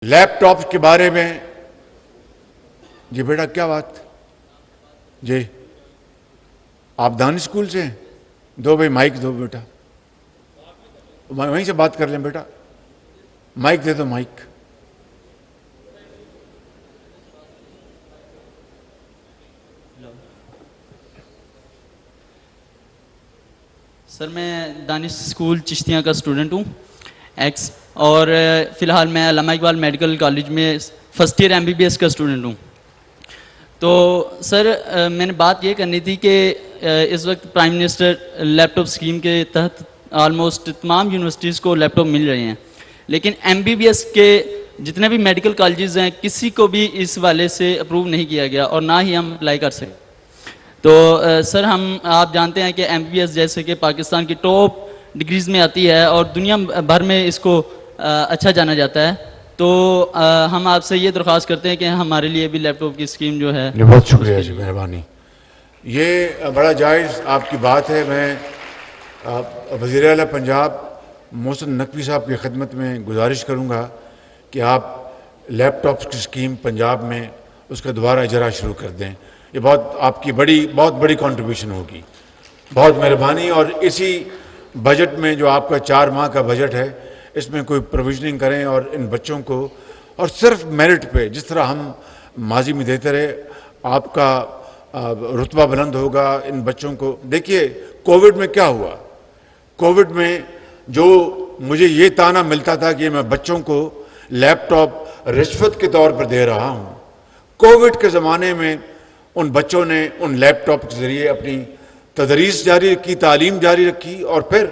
لیپ top کے بارے میں جی بیٹا کیا بات جی آپ دانش اسکول سے ہیں؟ دو بھائی مائک دو بیٹا، وہیں سے بات کر لیں بیٹا، مائک دے دو مائک۔ سر میں دانش اسکول چشتیاں کا اسٹوڈنٹ ہوں ایکس، اور فی الحال میں علامہ اقبال میڈیکل کالج میں فرسٹ ایئر MBBS کا اسٹوڈنٹ ہوں۔ تو سر میں نے بات یہ کرنی تھی کہ اس وقت پرائم منسٹر لیپ ٹاپ اسکیم کے تحت آلموسٹ تمام یونیورسٹیز کو لیپ ٹاپ مل رہے ہیں، لیکن MBBS کے جتنے بھی میڈیکل کالجز ہیں کسی کو بھی اس والے سے اپروو نہیں کیا گیا اور نہ ہی ہم اپلائی کر سکتے۔ تو سر آپ جانتے ہیں کہ MBBS جیسے کہ پاکستان کی ٹاپ ڈگریز میں آتی ہے اور دنیا بھر میں اس کو اچھا جانا جاتا ہے، تو ہم آپ سے یہ درخواست کرتے ہیں کہ ہمارے لیے بھی لیپ ٹاپ کی اسکیم جو ہے۔ بہت شکریہ جی، مہربانی، یہ بڑا جائز آپ کی بات ہے۔ میں وزیر اعلیٰ پنجاب محسن نقوی صاحب کی خدمت میں گزارش کروں گا کہ آپ لیپ ٹاپ کی اسکیم پنجاب میں اس کا دوبارہ اجرا شروع کر دیں۔ یہ آپ کی بہت بڑی کنٹریبیوشن ہوگی، بہت مہربانی۔ اور اسی بجٹ میں جو آپ کا 4 ماہ کا بجٹ ہے اس میں کوئی پروویژننگ کریں اور ان بچوں کو، اور صرف میرٹ پہ جس طرح ہم ماضی میں دیتے رہے، آپ کا رتبہ بلند ہوگا ان بچوں کو۔ دیکھیے کووڈ میں کیا ہوا، کووڈ میں جو مجھے یہ تانا ملتا تھا کہ میں بچوں کو لیپ ٹاپ رشوت کے طور پر دے رہا ہوں، کووڈ کے زمانے میں ان بچوں نے ان لیپ ٹاپ کے ذریعے اپنی تدریس جاری رکھی، تعلیم جاری رکھی، اور پھر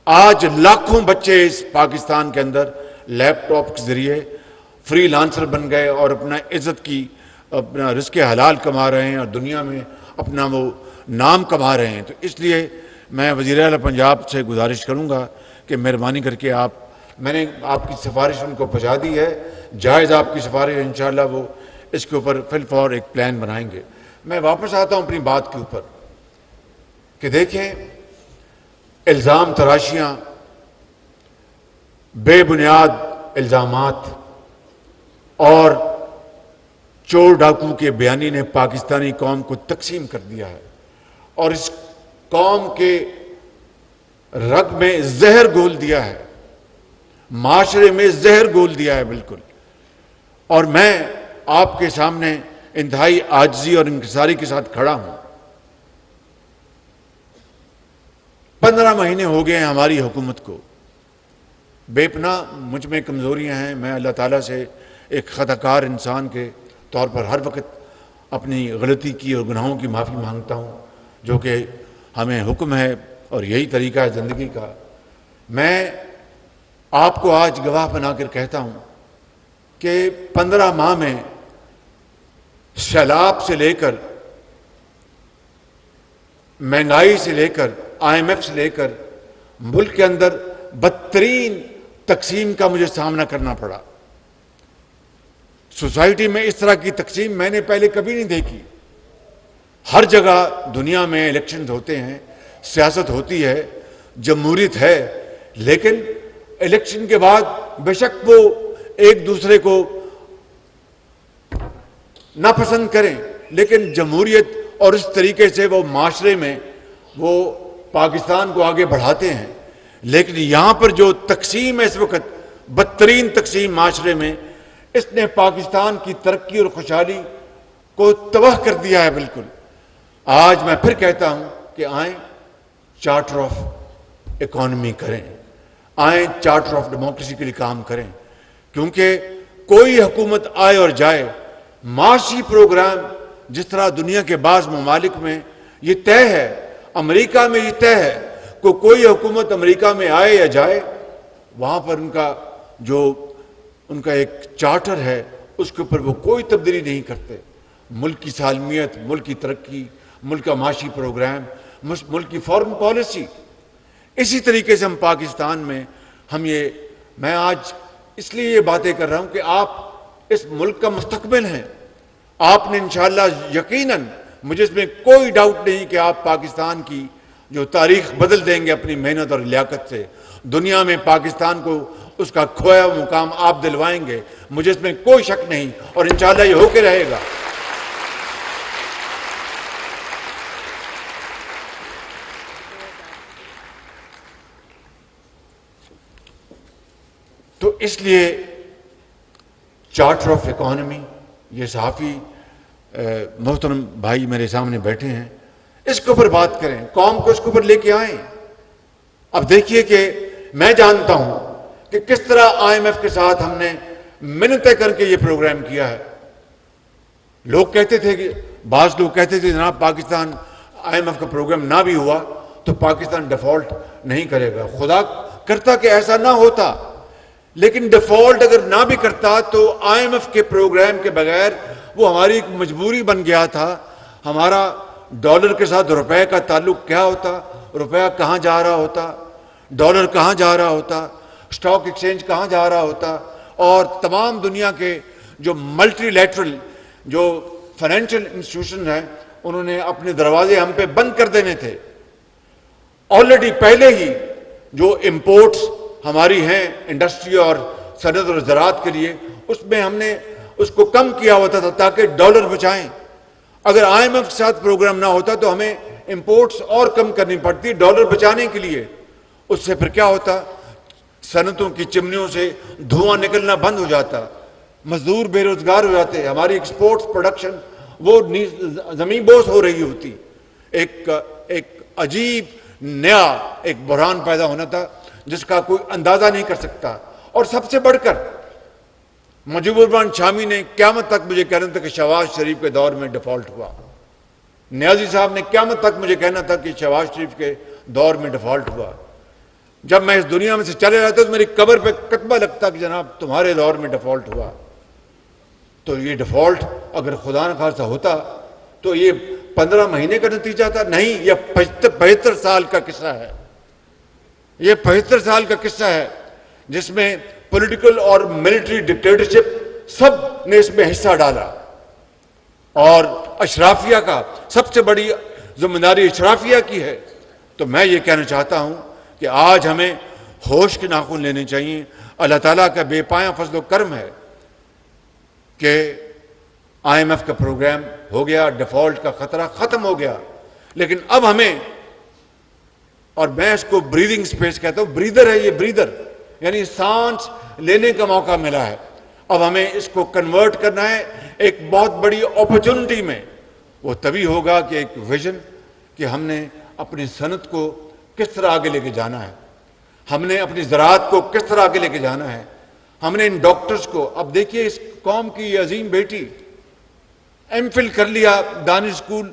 آج لاکھوں بچے اس پاکستان کے اندر لیپ ٹاپ کے ذریعے فری لانسر بن گئے اور اپنا عزت کی، اپنا رزق حلال کما رہے ہیں اور دنیا میں اپنا وہ نام کما رہے ہیں۔ تو اس لیے میں وزیر اعلیٰ پنجاب سے گزارش کروں گا کہ مہربانی کر کے میں نے آپ کی سفارش ان کو پہنچا دی ہے، جائز آپ کی سفارش، انشاءاللہ وہ اس کے اوپر فی الفور ایک پلان بنائیں گے۔ میں واپس آتا ہوں اپنی بات کے اوپر کہ دیکھیں الزام تراشیاں، بے بنیاد الزامات اور چور ڈاکو کے بیانی نے پاکستانی قوم کو تقسیم کر دیا ہے اور اس قوم کے رگ میں زہر گھول دیا ہے، معاشرے میں زہر گھول دیا ہے بالکل۔ اور میں آپ کے سامنے انتہائی عاجزی اور انکساری کے ساتھ کھڑا ہوں۔ 15 مہینے ہو گئے ہیں ہماری حکومت کو، بے پناہ مجھ میں کمزوریاں ہیں، میں اللہ تعالیٰ سے ایک خطا کار انسان کے طور پر ہر وقت اپنی غلطی کی اور گناہوں کی معافی مانگتا ہوں، جو کہ ہمیں حکم ہے اور یہی طریقہ ہے زندگی کا۔ میں آپ کو آج گواہ بنا کر کہتا ہوں کہ 15 ماہ میں سیلاب سے لے کر، مہنگائی سے لے کر، IMF سے لے کر، ملک کے اندر بدترین تقسیم کا مجھے سامنا کرنا پڑا۔ سوسائٹی میں اس طرح کی تقسیم میں نے پہلے کبھی نہیں دیکھی۔ ہر جگہ دنیا میں الیکشنز ہوتے ہیں، سیاست ہوتی ہے، جمہوریت ہے، لیکن الیکشن کے بعد بے شک وہ ایک دوسرے کو ناپسند کریں، لیکن جمہوریت اور اس طریقے سے وہ معاشرے میں وہ پاکستان کو آگے بڑھاتے ہیں۔ لیکن یہاں پر جو تقسیم ہے اس وقت، بدترین تقسیم معاشرے میں، اس نے پاکستان کی ترقی اور خوشحالی کو تباہ کر دیا ہے بالکل۔ آج میں پھر کہتا ہوں کہ آئیں چارٹر آف اکانومی کریں، آئیں چارٹر آف ڈیموکریسی کے لیے کام کریں، کیونکہ کوئی حکومت آئے اور جائے، معاشی پروگرام جس طرح دنیا کے بعض ممالک میں یہ طے ہے، امریکہ میں یہ طے ہے کہ کوئی حکومت امریکہ میں آئے یا جائے، وہاں پر ان کا ایک چارٹر ہے، اس کے اوپر وہ کوئی تبدیلی نہیں کرتے۔ ملک کی سالمیت، ملک کی ترقی، ملک کا معاشی پروگرام، ملک کی فارن پالیسی، اسی طریقے سے ہم پاکستان میں میں آج اس لیے یہ باتیں کر رہا ہوں کہ آپ اس ملک کا مستقبل ہیں۔ آپ نے انشاءاللہ یقیناً، مجھے اس میں کوئی ڈاؤٹ نہیں کہ آپ پاکستان کی جو تاریخ بدل دیں گے اپنی محنت اور لیاقت سے۔ دنیا میں پاکستان کو اس کا کھویا ہوا مقام آپ دلوائیں گے، مجھے اس میں کوئی شک نہیں، اور انشاءاللہ یہ ہو کے رہے گا۔ تو اس لیے چارٹر آف اکانومی، یہ صحافی محترم بھائی میرے سامنے بیٹھے ہیں، اس کے اوپر بات کریں، قوم کو اس کے اوپر لے کے آئیں۔ اب دیکھیے کہ میں جانتا ہوں کہ کس طرح آئی ایم ایف کے ساتھ ہم نے منتیں کر کے یہ پروگرام کیا ہے۔ لوگ کہتے تھے کہ بعض لوگ کہتے تھے جناب پاکستان آئی ایم ایف کا پروگرام نہ بھی ہوا تو پاکستان ڈیفالٹ نہیں کرے گا۔ خدا کرتا کہ ایسا نہ ہوتا، لیکن ڈیفالٹ اگر نہ بھی کرتا تو آئی ایم ایف کے پروگرام کے بغیر وہ ہماری ایک مجبوری بن گیا تھا۔ ہمارا ڈالر کے ساتھ روپے کا تعلق کیا ہوتا، روپیہ کہاں جا رہا ہوتا، ڈالر کہاں جا رہا ہوتا، اسٹاک ایکسچینج کہاں جا رہا ہوتا، اور تمام دنیا کے جو ملٹی لیٹرل جو فائنینشیل انسٹیٹیوشن ہیں انہوں نے اپنے دروازے ہم پہ بند کر دینے تھے۔ آلریڈی پہلے ہی جو امپورٹس ہماری ہیں انڈسٹری اور صنعت اور زراعت کے لیے، اس میں ہم نے اس کو کم کیا ہوتا تھا تاکہ ڈالر بچائیں۔ اگر آئی ایم ایف کے ساتھ پروگرام نہ ہوتا تو ہمیں امپورٹس اور کم کرنی پڑتی ڈالر بچانے کے لیے۔ اس سے پھر کیا ہوتا، صنعتوں کی چمنیوں سے دھواں نکلنا بند ہو جاتا، مزدور بے روزگار ہو جاتے، ہماری ایکسپورٹس پروڈکشن وہ زمین بوس ہو رہی ہوتی۔ ایک عجیب نیا ایک بحران پیدا ہونا تھا جس کا کوئی اندازہ نہیں کر سکتا۔ اور سب سے بڑھ کر مجیب الرحمان شامی نے قیامت تک مجھے کہنا تھا کہ شہباز شریف کے دور میں ڈیفالٹ ہوا۔ نیازی صاحب نے قیامت تک مجھے کہنا تھا کہ شہباز شریف کے دور میں ڈیفالٹ ہوا۔ جب میں اس دنیا میں سے چلے جاتا تو میری قبر پہ کتبہ لگتا کہ جناب تمہارے دور میں ڈیفالٹ ہوا۔ تو یہ ڈیفالٹ اگر خدا نخواستہ ہوتا تو یہ 15 مہینے کا نتیجہ تھا؟ نہیں، یہ 75 سال کا قصہ ہے۔ یہ 75 سال کا قصہ ہے جس میں پولیٹیکل اور ملٹری ڈکٹیٹرشپ سب نے اس میں حصہ ڈالا، اور اشرافیہ کا سب سے بڑی ذمہ داری اشرافیہ کی ہے۔ تو میں یہ کہنا چاہتا ہوں کہ آج ہمیں ہوش کے ناخن لینے چاہیے۔ اللہ تعالیٰ کا بے پایاں فضل و کرم ہے کہ آئی ایم ایف کا پروگرام ہو گیا، ڈیفالٹ کا خطرہ ختم ہو گیا، لیکن اب ہمیں، اور میں اس کو بریدنگ سپیس کہتا ہوں، بریدر ہے یہ، بریدر یعنی سانس لینے کا موقع ملا ہے۔ اب ہمیں اس کو کنورٹ کرنا ہے ایک بہت بڑی اپرچونٹی میں۔ وہ تبھی ہوگا کہ ایک ویژن کہ ہم نے اپنی صنعت کو کس طرح آگے لے کے جانا ہے، ہم نے اپنی زراعت کو کس طرح آگے لے کے جانا ہے، ہم نے ان ڈاکٹرز کو، اب دیکھیے اس قوم کی یہ عظیم بیٹی ایم فل کر لیا دانش اسکول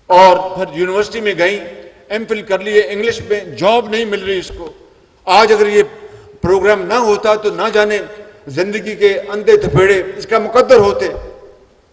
اور پھر یونیورسٹی میں گئی، ایم فل کر لیے انگلش میں، جاب نہیں مل رہی اس کو۔ آج اگر یہ پروگرام نہ ہوتا تو نہ جانے زندگی کے اندھے تھپیڑے اس کا مقدر ہوتے۔